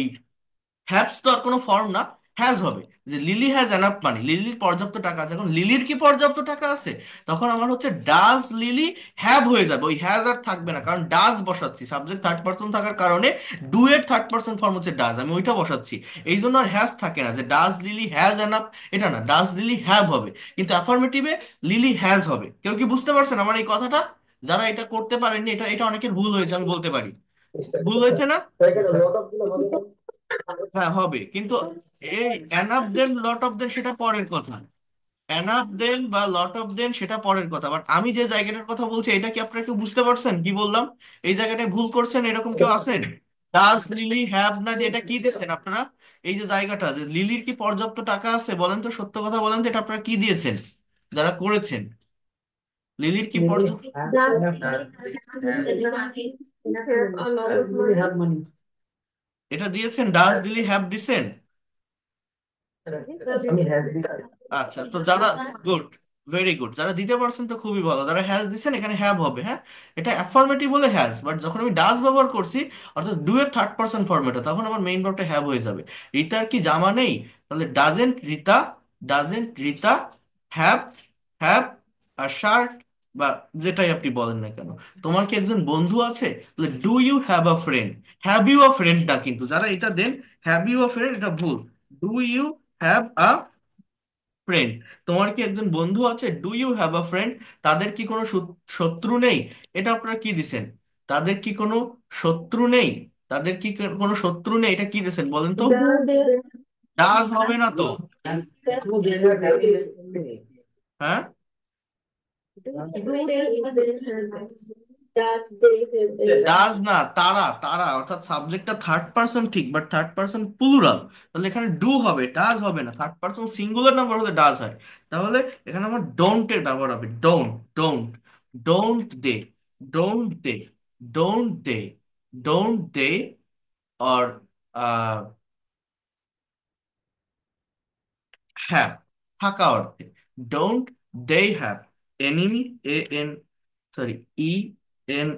হ্যাভস তো আর কোনো ফর্ম না, হ্যাজ হবে, যে লিলি হ্যাজ এনাফ মানি, লিলির পর্যাপ্ত টাকা আছে। এখন লিলির কি পর্যাপ্ত টাকা আছে? তখন আমার হচ্ছে ডাজ লিলি হ্যাভ হয়ে যাবে, ওই হ্যাজ আর থাকবে না, কারণ ডাজ বসাচ্ছি, সাবজেক্ট থার্ড পার্সন থাকার কারণে ডু এর থার্ড পার্সন ফর্ম হচ্ছে ডাজ, আমি ওইটা বসাচ্ছি। এই জন্য আর হ্যাজ থাকে না, যে ডাজ লিলি হ্যাজ এনাফ, এটা না, ডাজ লিলি হ্যাভ হবে। কিন্তু অ্যাফার্মেটিভে লিলি হ্যাজ হবে। কেউ কি বুঝতে পারছেন আমার এই কথাটা? যারা এটা করতে পারেননি, এটা এটা অনেকের ভুল হয়েছে, আমি বলতে পারি। ভুল হয়েছে না? হ্যাঁ হবে, কিন্তু এই enough then lot of then সেটা পরের কথা। এনাফ দেন বা লট অফ দেন সেটা পরের কথা, বাট আমি যে জায়গাটার কথা বলছি, এটা কি আপনারা কেউ বুঝতে পারছেন কি বললাম? এই জায়গাটায় ভুল করছেন এরকম কেউ আছেন? ডাজ লিলি হ্যাভ না, যে এটা কি দিচ্ছেন আপনারা? এই যে জায়গাটা, যে লিলির কি পর্যাপ্ত টাকা আছে, বলেন তো, সত্য কথা বলেন তো, এটা আপনারা কি দিয়েছেন যারা করেছেন? লিলির কি Lily পর্যাপ্ত, have Does enough, Lily have money. এটা দিয়েছেন? ডাজ লিলি হ্যাভ দিছেন? আমি have দিই। আচ্ছা, তো যারা, গুড, ভেরি গুড, যারা দিতে পারছেন তো খুবই ভালো। যারা হ্যাজ দিচ্ছেন, এখানে হ্যাভ হবে, হ্যাঁ, এটা অ্যাফার্মেটিভ বলে হ্যাজ, বাট যখন আমি ডাজ ব্যবহার করছি, অর্থাৎ ডু এর থার্ড পার্সন ফর্মেটে, তখন আমার মেইন ভার্বটা হ্যাভ হয়ে যাবে। রিতার কি জামা নেই? তাহলে doesn't Rita, doesn't Rita have, have a shirt, বা যেটাই আপনি বলেন না কেন। তোমার কি একজন বন্ধু আছে? তাহলে do you have a friend, have you a friend না, কিন্তু যারা এটা দেন হ্যাভ ইউ আ ফ্রেন্ড, এটা ভুল। Do you have a friend. তোমার কি একজন বন্ধু আছে? Do you have a friend. তাদের কি কোনো শত্রু নেই? এটা আপনারা কি দিছেন? তাদের কি কোনো শত্রু নেই? তাদের কি কোনো শত্রু নেই, এটা কি দিছেন বলেন তো? ডাজ হবে না তো? Do they have any? হ্যাঁ, ডাজ না, তারা, তারা অর্থাৎ সাবজেক্টটা থার্ড পার্সন ঠিক, বাট থার্ড পার্সন প্লুরাল। তাহলে এখানে ডু হবে, ডাজ হবে না। থার্ড পার্সন সিঙ্গুলার নাম্বার হলে ডাজ হয়। তাহলে এখানে আমার ডোন্ট এর ব্যবহার হবে, don't, don't, don't they, don't they, don't they, don't they, or have, থাকা অর্থে। Don't they have enemy, A N, sorry, E N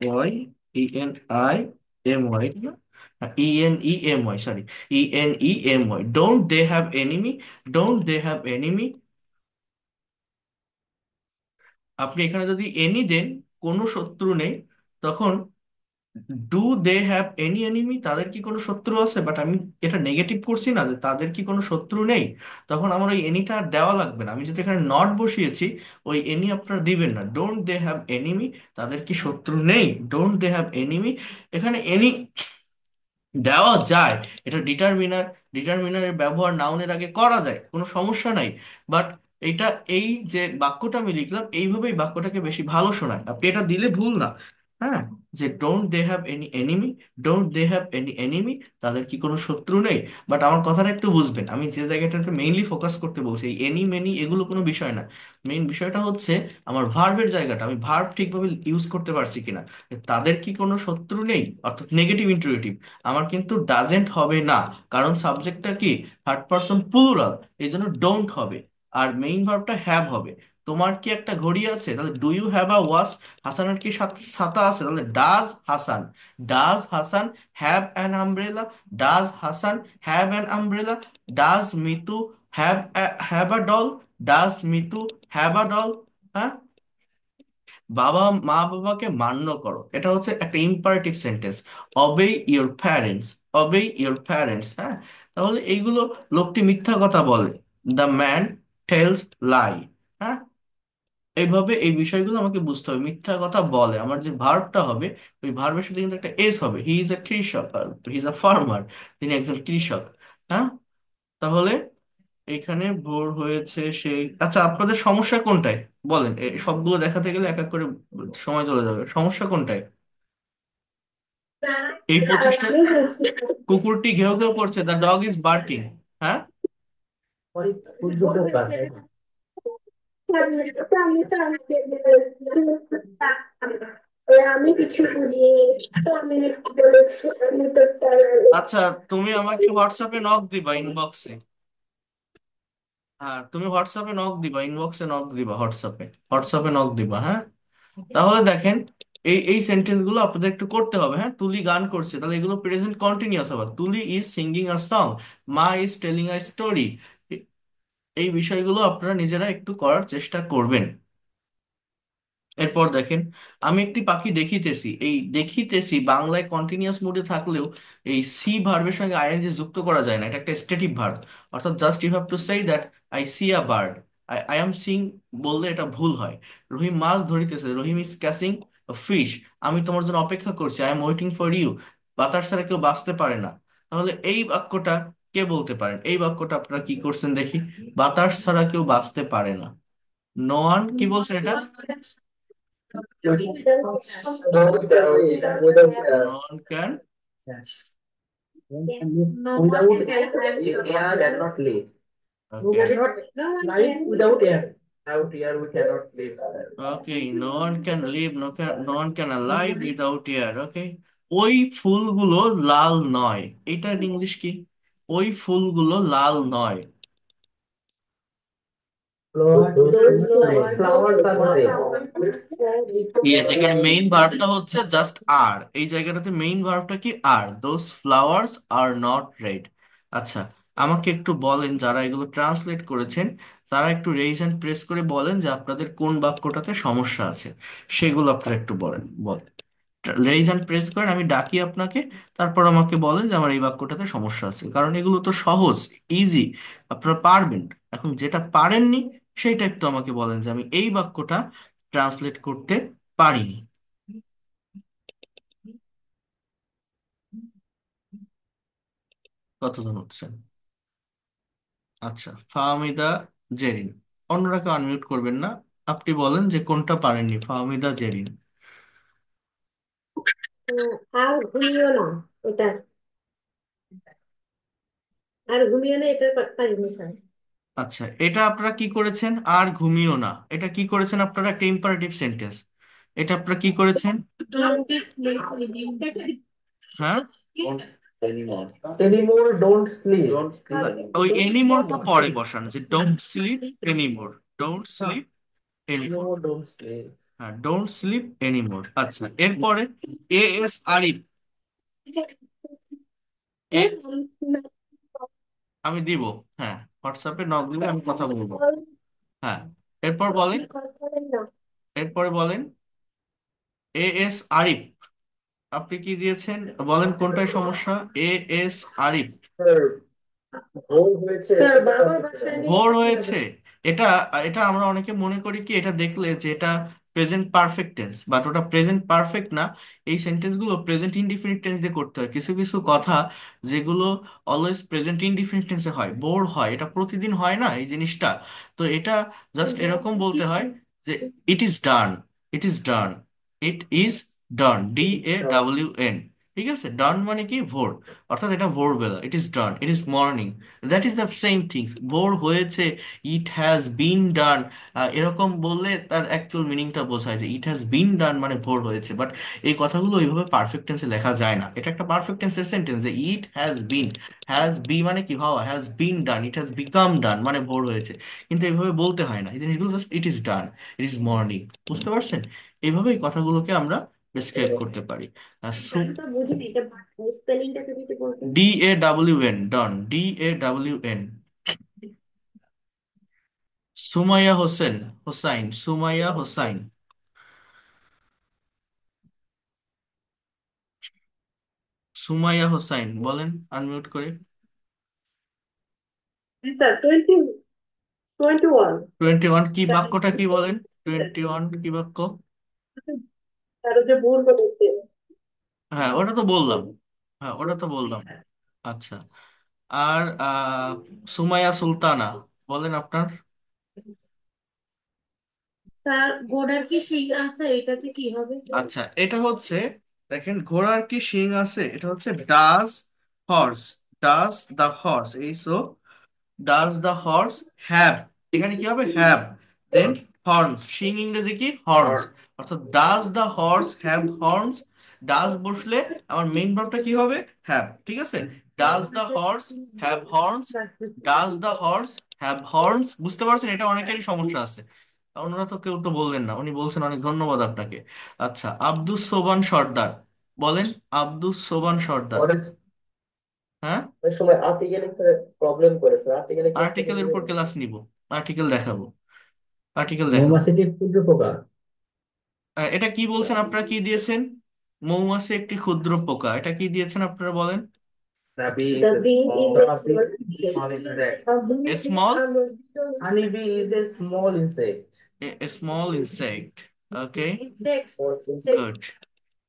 Y, E N I M Y, E N E M Y, sorry, E N E M Y, don't they have enemy, don't they have enemy. আপনি এখানে যদি any দেন, কোনো শত্রু নেই, তখন do they have any enemy, তাদের কি কোনো শত্রু আছে? বাট আমি এটা নেগেটিভ করছি না, যে তাদের কি কোনো শত্রু নেই, তখন আমার ওই এনিটা আর দেওয়া লাগবে না। আমি যদি এখানে নট বসিয়েছি, ওই এনি আপনারা দিবেন না। ডোন্ট দে হ্যাভ এনিমি, তাদের কি শত্রু নেই? Don't they have enemy. এখানে এনি দেওয়া যায়, এটা ডিটারমিনার, ডিটারমিনারের ব্যবহার নাউনের আগে করা যায়, কোনো সমস্যা নাই। বাট এইটা, এই যে বাক্যটা আমি লিখলাম, এইভাবেই বাক্যটাকে বেশি ভালো শোনায়। আপনি এটা দিলে ভুল না, হ্যাঁ, যে don't they have any enemy, don't they have any enemy, তাদের কি কোনো শত্রু নেই। বাট আমার কথাটা একটু বুঝবেন, আমি যে জায়গাটাতে মেইনলি ফোকাস করতে বলছি, এই এনি মেনি এগুলো কোনো বিষয় না। মেইন বিষয়টা হচ্ছে আমার ভার্বের জায়গাটা, আমি ভার্ব ঠিকভাবে ইউজ করতে পারছি কিনা। তাদের কি কোনো শত্রু নেই, অর্থাৎ নেগেটিভ ইন্টারোগেটিভ, আমার কিন্তু ডাজেন্ট হবে না, কারণ সাবজেক্টটা কি থার্ড পারসন প্লুরাল, এই জন্য ডোন্ট হবে। আর মেইন ভার্বটা হ্যাভ হবে। তোমার কি একটা ঘড়ি আছে? তাহলে do you have a watch. হাসানের কি ছাতা আছে? তাহলে does Hasan, does Hasan have an umbrella, does Hasan have an umbrella, does Mitu have, have a doll, does Mitu have a doll. হ্যাঁ, বাবা, মা বাবাকে মান্য করো, এটা হচ্ছে একটা imperative sentence. Obey your parents, obey your parents, হ্যাঁ। তাহলে এইগুলো, লোকটি মিথ্যা কথা বলে, দ্য ম্যান টেলস লাই, হ্যাঁ। এইভাবে এই বিষয়গুলো আমাকে বুঝতে হবে। মিথ্যা কথা বলে, আমার যে ভার্বটা হবে, ওই ভার্বের সাথে কিন্তু একটা এস হবে। হি ইজ এ কৃষক, হি ইজ এ ফার্মার, তিনি একজন কৃষক, হ্যাঁ। তাহলে এখানে ভোর হয়েছে সেই, আচ্ছা, আপনাদের সমস্যা কোনটায় বলেন? এই সবগুলো দেখাতে গেলে এক এক করে সময় চলে যাবে। সমস্যা কোনটায়? এই 25টা, কুকুরটি ঘেউ ঘেউ করছে, দ্য ডগ ইজ বার্কিং, হ্যাঁ। আমি কিছু বুঝিনি, তো আমি বলেছি আমি তো আচ্ছা, তুমি আমাকে হোয়াটসঅ্যাপে নক দিবা ইনবক্সে। হ্যাঁ, তুমি হোয়াটসঅ্যাপে নক দিবা, ইনবক্সে নক দিবা, হোয়াটসঅ্যাপে, হোয়াটসঅ্যাপে নক দিবা, হ্যাঁ। তাহলে দেখেন, এই এই সেন্টেন্স গুলো আপনাদের একটু করতে হবে। হ্যাঁ, তুলি গান করছে, তাহলে এগুলো প্রেজেন্ট কন্টিনিউয়াস। আবার তুলি ইজ সিঙ্গিং আ সং, মা ইজ টেলিং আ স্টোরি। এই বিষয়গুলো আপনারা নিজেরা একটু করার চেষ্টা করবেন। এরপর দেখেন, আমি একটি পাখি দেখিতেছি। এই দেখিতেছি বাংলায় কন্টিনিউয়াস মুডে থাকলেও এই সি ভার্বের সঙ্গে আইএনজি যুক্ত করা যায় না, এটা একটা স্ট্যাটিক ভার্ব। অর্থাৎ just you have to say that I see a bird. I am sing বললে এটা ভুল হয়। রহিম মাছ ধরিতেছে, রহিম ইজ ক্যাচিং ফিশ। আমি তোমার জন্য অপেক্ষা করছি, I am waiting for you. বাতাস ছাড়া কেউ বাঁচতে পারে না। তাহলে এই বাক্যটা কে বলতে পারেন? এই বাক্যটা আপনারা কি করছেন দেখি, বাতাস ছাড়া কেউ বাঁচতে পারে না। নো ওয়ান, কি বলছেন এটা? No one can. Without air cannot live. Okay. Life without air. Without air we cannot live. Okay. No one can live. No one can alive without air. Okay. ওই ফুলগুলো লাল নয়, এটার ইংলিশ কি? ওই ফুলগুলো লাল নয়। Those flowers are red. Yes, এখানে main ভার্বটা হচ্ছে জাস্ট আর। এই জায়গাটাতে মেইন ভার্বটা কি? Are. Those flowers are not red. আচ্ছা, আমাকে একটু বলেন, যারা এগুলো ট্রান্সলেট করেছেন তারা একটু রেইজ হ্যান্ড প্রেস করে বলেন যে আপনাদের কোন বাক্যটাতে সমস্যা আছে, সেগুলো আপনারা একটু বলেন। রেইজ হ্যান্ড প্রেস করেন, আমি ডাকি আপনাকে, তারপর আমাকে বলেন যে আমার এই বাক্যটাতে সমস্যা আছে। কারণ এগুলো তো সহজ, ইজি, আপনারা পারবেন। এখন যেটা পারেননি সেটা একটু আমাকে বলেন যে আমি এই বাক্যটা ট্রান্সলেট করতে পারিনি। কতজন হচ্ছে? আচ্ছা, ফাহমিদা, জেরিন। অন্যরা কেউ আনমিউট করবেন না, আপনি বলেন যে কোনটা পারেননি, ফাহমিদা, জেরিন। আর ঘুমিও না, এটা আর ঘুমিও না, এটা পারিনি স্যার। আচ্ছা, এটা আপনারা কি করেছেন? আর ঘুমিও না, এটা কি করেছেন আপনারা? একটা ইম্পারেটিভ সেন্টেন্স। এটা আপনারা কি করেছেন? হ্যাঁ, Anymore, don't sleep. না, ওই এনিমোরটা পরে বসান, যে don't sleep anymore. Don't sleep anymore. Anymore, don't sleep. হ্যাঁ, ডোন্ট স্লিপ এনিমোর। আচ্ছা, এরপরে এ এস আরিফ। এ আমি দিব, হ্যাঁ, হোয়াটসঅ্যাপে নক দিলে আমি কথা বলবো। হ্যাঁ, এরপর বলেন, এরপরে বলেন এ এস আরিফ। আপনি কি দিয়েছেন? বলেন কোনটায় সমস্যা? A S Arif. স্যার বাবার বাসায় নেই। ভোর হয়েছে। এটা এটা আমরা অনেকে মনে করি কি, এটা দেখলে যে এটা প্রেজেন্ট পারফেক্ট টেন্স, বাট ওটা প্রেজেন্ট পারফেক্ট না। এই সেন্টেন্স গুলো প্রেজেন্ট ইনডিফিনিট টেন্স দিয়ে করতে হয়। কিছু কিছু কথা যেগুলো অলওয়েজ প্রেজেন্ট ইনডিফিনিট টেন্সে হয়, বোর হয়, এটা প্রতিদিন হয় না এই জিনিসটা। তো এটা জাস্ট এরকম বলতে হয় যে it is done, it is done, it is done, DAWN। ঠিক আছে, ডান মানে কি? ভোর। অর্থাৎ এটা ভোরবেলা, it is done, it is morning. That is the same things. ভোর হয়েছে, ইট হ্যাজ বিন ডান। এরকম বললে তার অ্যাকচুয়াল মিনিংটা বোঝায় যে ইট হ্যাজ বিন ডান মানে ভোর হয়েছে। বাট এই কথাগুলো ওইভাবে পারফেক্ট টেন্সে লেখা যায় না। এটা একটা পারফেক্ট টেন্সের সেন্টেন্স যে it has been. Has be মানে কি? হওয়া। Has been done, it has become done মানে ভোর হয়েছে। কিন্তু এইভাবে বলতে হয় না এই জিনিসগুলো, just it is done, it is morning. বুঝতে পারছেন? এইভাবে এই কথাগুলোকে আমরা প্রেসক্রাইব করতে পারি। আমি তো বুঝিনি এটা, স্পেলিংটা যদি একটু বলতেন। DAWN, ডন, DAWN। সুমাইয়া হোসেন, হোসাইন, সুমাইয়া হোসাইন। সুমাইয়া হোসাইন বলেন আনমিউট করে। স্যার 21। 21 কি বাক্যটা কি বলেন? 21 কি বাক্য? স্যার যে ভুল বলেছে। হ্যাঁ, ওটা তো বললাম। হ্যাঁ, ওটা তো বললাম। আচ্ছা, আর সুমাইয়া সুলতানা বলেন আপনার। স্যার ঘোড়ার কি শিং আছে, এটাতে কি হবে? আচ্ছা, এটা হচ্ছে, দেখেন, ঘোড়ার কি শিং আছে, এটা হচ্ছে does horse, does the horse, এই so does the horse have. এখানে কি হবে? Have, then horns. শিং ইংরেজি কি? হর্নস। অর্থাৎ does the horse have horns. Does বসলে আমার মেইন ভার্বটা কি হবে? হ্যাভ। ঠিক আছে, does the horse have horns, does the horse have horns. বুঝতে পারছেন? এটা অনেকেরই সমস্যা আছে। ওনারা তো কেউ তো বললেন না, উনি বলছেন অনেক ধন্যবাদ আপনাকে। আচ্ছা, আব্দুস সোবান সর্দার বলেন। আব্দুস সোবান সর্দার। অনেক হ্যাঁ, অনেক সময় আর্টিকেল প্রবলেম করে স্যার, আর্টিকেলে ক্লাস করতে আর্টিকেলের দিবেন? উপর ক্লাস নিব, আর্টিকেল দেখাবো, আর্টিকেল দেখাবো। মৌমাছিটি ক্ষুদ্র পোকা। এটা কি বলছেন আপনারা, কি দিয়েছেন? মৌমাছি একটি ক্ষুদ্র পোকা, এটা কি দিয়েছেন আপনারা বলেন? The bee is The a bee small, is a small small insect. insect. A bee is Small, a little Honeybee is a small insect. a small insect. Okay, insect. good.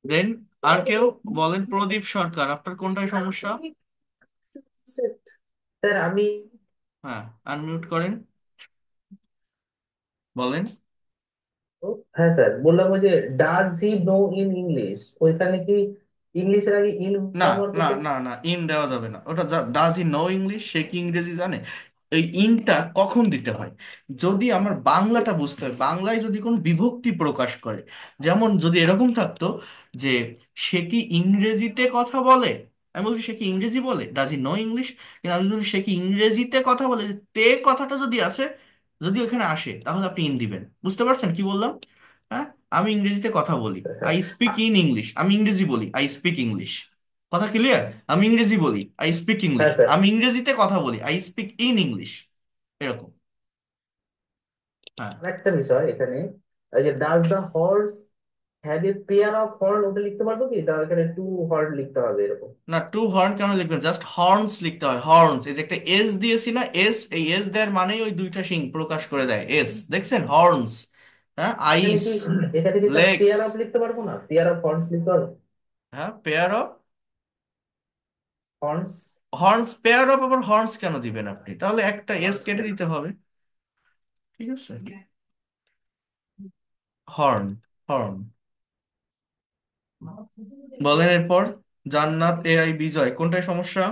দেন আর কেউ বলেন? প্রদীপ সরকার, আপনার কোনটায় সমস্যা? Insect. স্যার আমি হ্যাঁ, unmute করেন, বলেন। হ্যাঁ স্যার বললাম ওই যে does he know in English, ওইখানে কি ইংলিশের আগে ইন না ব্যবহার না করতে? না না, ইন দেওয়া যাবে না। ওটা ডাজ ই নো ইংলিশ, সে কি ইংরেজি জানে? এই ইনটা কখন দিতে হয়? যদি আমার বাংলাটা বুঝতে হয়, বাংলায় যদি কোনো বিভক্তি প্রকাশ করে, যেমন যদি এরকম থাকতো যে সে কি ইংরেজিতে কথা বলে, আমি বলছি সে কি ইংরেজি বলে, ডাজ ই নো ইংলিশ। কিন্তু আমি যদি সে কি ইংরেজিতে কথা বলে, যে তে কথাটা যদি আসে, যদি ওখানে আসে, তাহলে আপনি ইন দিবেন। বুঝতে পারছেন কি বললাম? হ্যাঁ, আমি ইংরেজিতে কথা বলি, আচ্ছা, হ্যাঁ। I speak in English. আমি ইংরেজি বলি, আই স্পিক ইংলিশ। কথা ক্লিয়ার? আমি ইংরেজি বলি, আই স্পিক ইংলিশ। হ্যাঁ স্যার, আমি ইংরেজিতে কথা বলি, আই স্পিক ইন ইংলিশ। এরকম। হ্যাঁ, আরেকটা বিষয় এখানে, এই যে does the horse have a pair of horn, ওটা লিখতে পারবো কি? তার এখানে টু হর্ন লিখতে হবে এরকম। না, টু হর্ন কেন লিখবেন? জাস্ট হর্নস লিখতে হয়, হর্নস। এই যে একটা এস দিয়েছি না, এস, এই এস দেওয়ার মানেই ওই দুইটা শিং প্রকাশ করে দেয়, এস, দেখছেন? হর্নস। হ্যাঁ, এখানে আইস, কি এখানে কি স্যার লেগস। পেয়ার অফ লিখতে পারবো না? পেয়ার অফ হর্নস লিখতে পারবো? হ্যাঁ, pair of horns. Horns, pair of আবার হর্নস কেন দিবেন আপনি? তাহলে একটা এস কেটে দিতে হবে। ঠিক আছে, হর্ন, হর্ন। বলেন এরপর। জান্নাত এআই বিজয়, কোনটায় সমস্যা?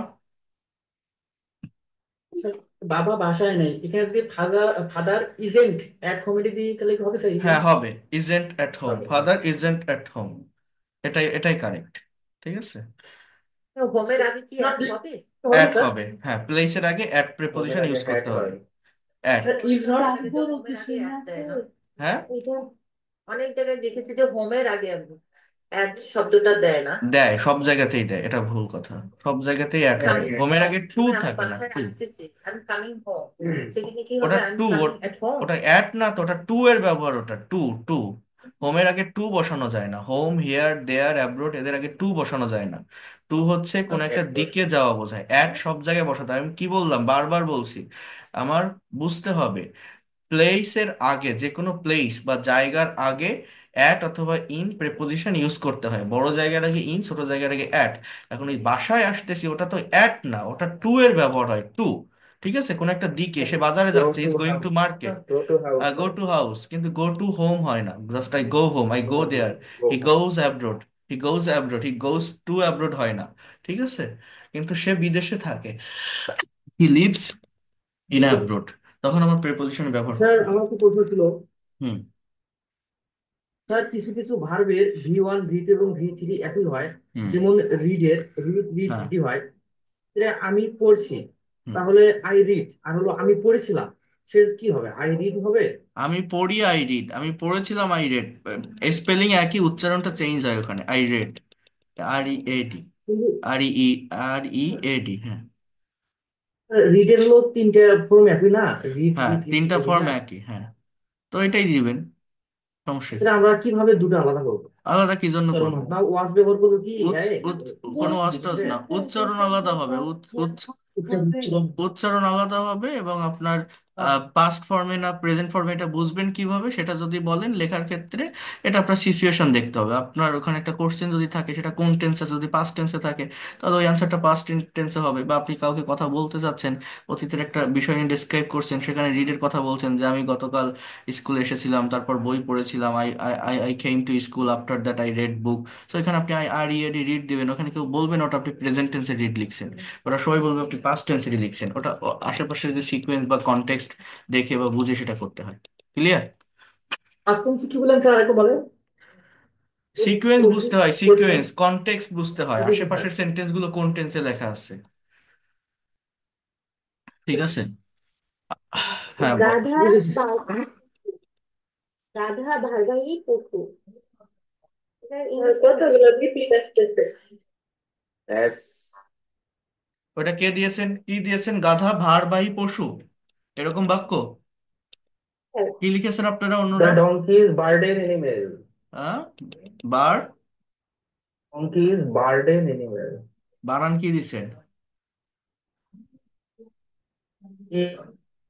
স্যার, বাবা বাসায় নেই, এখানে যদি father father isn't at home এটি দিই তাহলে কি হবে স্যার? হ্যাঁ, ইজেন্ট হবে, ইজেন্ট এট হোম, হবে। Father isn't at home. এটাই এটাই কারেক্ট। ঠিক আছে, হোমের আগে কি add হবে? হবে অ্যাট স্যার। হবে, হ্যাঁ, প্লেসের আগে অ্যাট হোমের প্রিপোজিশন আগে ইউজ হ্যাট করতে হবে, হয়। অ্যাট। Sir is not. হোমের আগে add দেয় না? হ্যাঁ, অনেক জায়গায় দেখেছি যে হোমের আগে অ্যাড শব্দটা দেয় না। দেয়, সব জায়গাতেই দেয়, এটা ভুল কথা। সব জায়গাতেই অ্যাট হবে, কামিং হোমের হোম, আগে টু মানে আমি থাকে না, বাসায় টু। আসতেছি, আমি কামিং হোম, সেখানে কি ওটা হবে? আমি টু, কামিং এট হোম। ওটা অ্যাট না তো, ওটা টু এর ব্যবহার, ওটা টু, টু। হোমের আগে টু বসানো যায় না, হোম, হিয়ার, দেয়ার, অ্যাব্রোড, এদের আগে টু বসানো যায় না। টু হচ্ছে কোন ওকে। একটা দিকে যাওয়া বোঝায়, অ্যাট সব জায়গায় বসাতে হয়। আমি কি বললাম, বারবার বলছি, আমার বুঝতে হবে প্লেসের আগে, যে কোনো প্লেস বা জায়গার আগে অ্যাট অথবা ইন প্রেপোজিশন ইউজ করতে হয়। বড় জায়গার আগে ইন, ছোট জায়গার আগে অ্যাট। এখন এই বাসায় আসতেছি, ওটা তো অ্যাট না, ওটা টু এর ব্যবহার হয়, টু। ঠিক আছে, কোন একটা দিকে, সে বাজারে গো যাচ্ছে, to is going to house, market. Go to house go হয়। টু হাউস, কিন্তু গো টু হোম হয় না, just I go home, I go there. Go he home. Goes abroad, he goes abroad, he goes to abroad হয় না। ঠিক আছে, কিন্তু সে বিদেশে থাকে, হি লিভস ইন অ্যাব্রোড, তখন আমার প্রেপোজিশনের ব্যবহার স্যার করতে হবে। আমার কি প্রশ্ন ছিল, হুম, স্যার কিছু কিছু ভার্বের V1 V2 এবং V3 একই হয়, হুম, যেমন রিডের রিড রিড হ্যাঁ, রিডি হয়। এটা আমি পড়ছি, হুম। তাহলে আই রিড, আর হলো আমি পড়েছিলাম, সে কি হবে? আই রিড হবে। আমি পড়ি, আই রিড। আমি পড়েছিলাম, আই রেড। স্পেলিং একই, উচ্চারণটা চেঞ্জ হয় ওখানে, I read, R E A D, কিন্তু R E, R E A D, হ্যাঁ। রিডের হলো তিনটে ফর্ম একই না, রিড হ্যাঁ, রিড রিড তিনটা একই ফর্ম না। একই, হ্যাঁ। তো এটাই দিবেন, সমস্যা কি? তাহলে আমরা কিভাবে দুটো আলাদা করবো? আলাদা কি জন্য করব? না ওয়াজ ব্যবহার করবো কি? উচ্চ কোনো অস্ট্রোস না, উচ্চারণ আলাদা হবে, উচ্চারণ আলাদা হবে। এবং আপনার পাস্ট ফর্মে না প্রেজেন্ট ফর্মে, এটা বুঝবেন কিভাবে সেটা যদি বলেন লেখার ক্ষেত্রে, এটা আপনার সিচুয়েশন দেখতে হবে। আপনার ওখানে একটা কোশ্চেন যদি থাকে, সেটা কোন টেন্সে, যদি পাস্ট টেন্সে থাকে, তাহলে ওই অ্যান্সারটা পাস্ট টেন্সে হবে। বা আপনি কাউকে কথা বলতে চাচ্ছেন, অতীতের একটা বিষয় নিয়ে ডিসক্রাইব করছেন, সেখানে রিডের কথা বলছেন, যে আমি গতকাল স্কুলে এসেছিলাম, তারপর বই পড়েছিলাম, I I I came to school, after that I read book. তো এখানে আপনি আই আর ইএডি রিড দিবেন, ওখানে কেউ বলবেন ওটা আপনি প্রেজেন্ট টেন্সে রিড লিখছেন, ওরা সবাই বলবে আপনি পাস্ট টেন্সে লিখছেন। ওটা আশেপাশের যে সিকোয়েন্স বা কনটেক্সট দেখে বা বুঝে সেটা করতে হয়। ক্লিয়ার? আসপেন্সি কি বলেন স্যার, আরেকটু বলেন। সিকোয়েন্স বুঝতে হয়, কোশ্চেন সিকোয়েন্স, কনটেক্সট বুঝতে হয়, আশেপাশের সেন্টেন্স গুলো কোন টেন্সে লেখা আছে। ঠিক আছে, হ্যাঁ, গাধা বুঝেছি। বাঘ রাধা ভার্গবী পটু। এটার আর ইংলিশ কথাগুলো রিপিট আসতেছে। Yes. ওটা কে দিয়েছেন, কি দিয়েছেন? গাধা ভারবাহী পশু, এরকম বাক্য হ্যাঁ, কি লিখেছেন আপনারা The অন্যরা? donkey is burden animal. হ্যাঁ, বার, Donkey is burden animal. বানান কি দিছেন?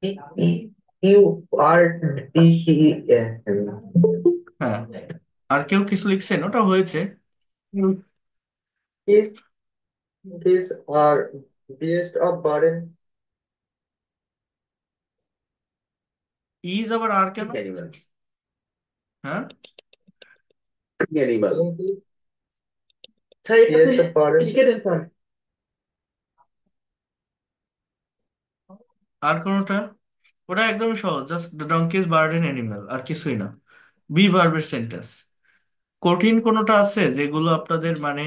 E Q R D E N. হ্যাঁ, আর কেউ কিছু লিখছেন? ওটা হয়েছে। Is These are beasts of burden is আবার আর কেন? animal. হ্যাঁ, Animal. স্যার এটা Beast of burden. লিখে দেন স্যার। আর কোনটা? ওটা একদমই সহজ, just the donkey is burden animal, আর কিছুই না। বি ভার্বের সেন্টেন্স। কঠিন কোনোটা আছে যেগুলো আপনাদের মানে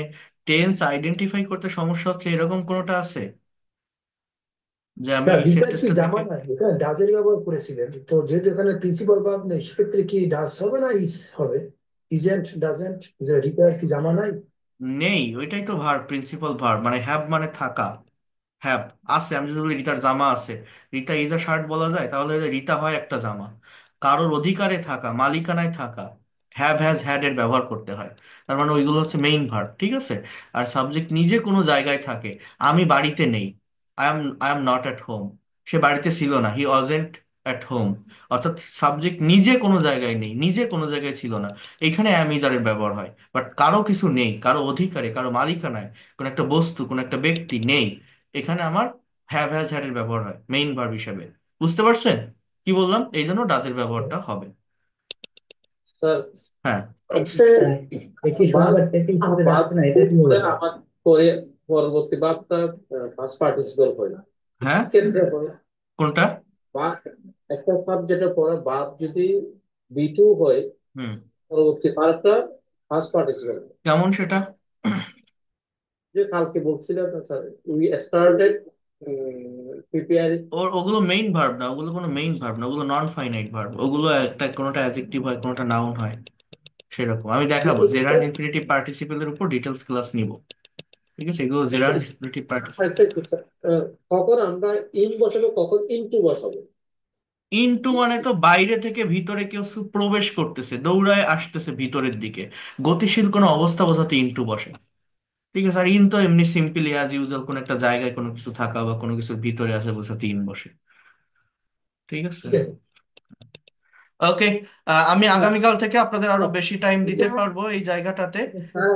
টেন্স আইডেন্টিফাই করতে সমস্যা হচ্ছে, এরকম কোনোটা আছে যে আমি স্যার এই রিতা কি সেন্টেন্সটা জামা দেখে? না, এখানে ডাজের ব্যবহার করেছিলেন, তো যেহেতু এখানে প্রিন্সিপাল ভার্ব নেই, সেক্ষেত্রে কি ডাজ হবে না ইজ হবে? ইজেন্ট, ডাজেন্ট, যে রিতার কি জামা নাই? নেই, ওইটাই তো ভার্ব, প্রিন্সিপাল ভার্ব, মানে হ্যাভ মানে থাকা। হ্যাভ আছে, আমি যদি বলি রিতার জামা আছে, রিতা ইজ আ শার্ট বলা যায়? তাহলে রিতা হয় একটা জামা। কারোর অধিকারে থাকা, মালিকানায় থাকা, হ্যাভ হ্যাজ হ্যাড এর ব্যবহার করতে হয়। তার মানে ওইগুলো হচ্ছে মেইন ভার্ব, ঠিক আছে? আর সাবজেক্ট নিজে কোনো জায়গায় থাকে। আমি বাড়িতে নেই, I am not at home. সে বাড়িতে ছিল না, হি ওয়াজন্ট অ্যাট হোম। অর্থাৎ সাবজেক্ট নিজে কোনো জায়গায় নেই, নিজে কোনো জায়গায় ছিল না। এখানে অ্যাম ইজ আর এর ব্যবহার হয়। বাট কারো কিছু নেই, কারো অধিকারে, কারো মালিকানায়, কোনো একটা বস্তু, কোনো একটা ব্যক্তি নেই, এখানে আমার হ্যাভ হ্যাজ হ্যাড এর ব্যবহার হয় মেইন ভার্ব হিসেবে। বুঝতে পারছেন কি বললাম? এই জন্য ডাজের ব্যবহারটা হবে। স্যার, হ্যাঁ, স্যার একই বাদ সংখ্যার টেকিং করতে বাদ যাচ্ছে না, এটা কি হলো করে স্যার? আবার পরে পরবর্তী বাদটা ফার্স্ট পার্টিসিপেল হয় না। হ্যাঁ, ক্ষেত্রে হয় কোনটা? বা একটা সাবজেক্টের পরে বাদ যদি বি2 হয়, হুম, পরবর্তী পার্টটা ফার্স্ট পার্টিসিপেল। কেমন সেটা? যে কালকে বলছিলেন না স্যার, উই স্টার্টেড প্রিপেয়ার। ওগুলো মেইন ভার্ব না, ওগুলো কোনো মেইন ভার্ব না, ওগুলো নন ফাইনাইট ভার্ব। ওগুলো একটা কোনোটা অ্যাডজেক্টিভ হয়, কোনোটা নাউন হয়। সেরকম আমি দেখাবো, জেরান্ড ইনফিনিটিভ পার্টিসিপেলের উপর ডিটেলস ক্লাস নিব। ঠিক আছে, এগুলো জেরান্ড ইনফিনিটিভ পার্টিসিপেল। আরেকটা কি স্যার, কখন আমরা ইন বসাবো, কখন ইনটু বসাবো? ইনটু মানে তো বাইরে থেকে ভিতরে কেউ প্রবেশ করতেছে, দৌড়ায় আসতেছে ভিতরের দিকে, গতিশীল কোনো অবস্থা বোঝাতে ইনটু বসে। ঠিক আছে, আর ইন তো এমনি সিম্পলি অ্যাজ ইউজুয়াল কোনো একটা জায়গায় কোনো কিছু থাকা বা কোনো কিছুর ভিতরে আছে বোঝাতে ইন বসে। ঠিক আছে, ঠিক আছে ওকে। আমি স্যার আগামীকাল থেকে আপনাদের আরো বেশি টাইম দিতে পারবো এই জায়গাটাতে। স্যার